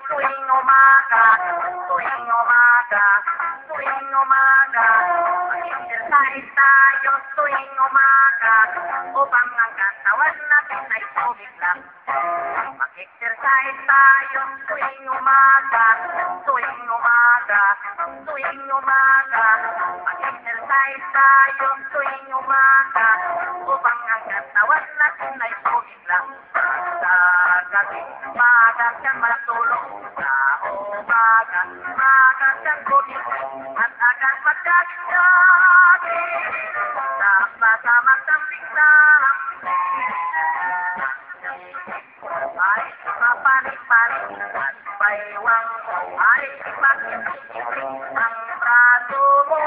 tuwing umaga, tuwing umaga, tuwing umaga. Mag-exercise tayo tuwing umaga, upang ang katawan natin ay sumiglang. Mag-exercise tayo tuwing umaga, tuwing umaga, tuwing umaga. Mag-exercise tayo tuwing umaga, upang ang katawan natin ay sumiglang. Sa gabi, maaga kang matulog. Sa umaga, maaga kang gumising. At agad magkakit-kakit. Sama-sama kang biglang. Ay mapalit-palit at baywang ay ipag-ibig ang braso mo.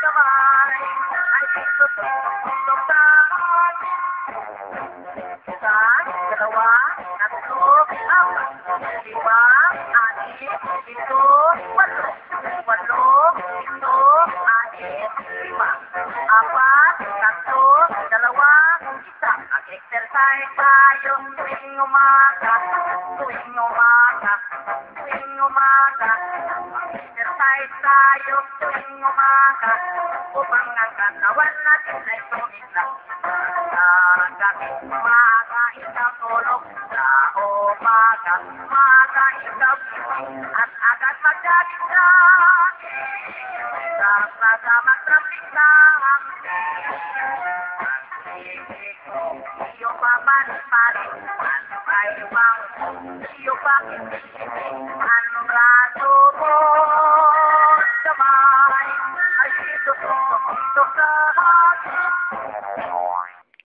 Kamay ay isusunod sa akin. Isa, dalawa, tatlo, apat, lima, anim, pito, walo. Walo, pito, anim, lima. Apat, tatlo, dalawa, isa. Mag-exercise tayo tuwing umaga, tuwing umaga, tuwing umaga. Mag-exercise tayo tuwing umaga, upang ang katawan natin ay sumiglang. Sa gabi, maaga ikaw tulog. Sa umaga, maaga ikaw gising. At agad magkakit-kakit. Sama-sama kang biglang. Iyo pa palit-palit, baywang, iyo pa kinikimik, ang braso mo. Kamay ay isusunod sa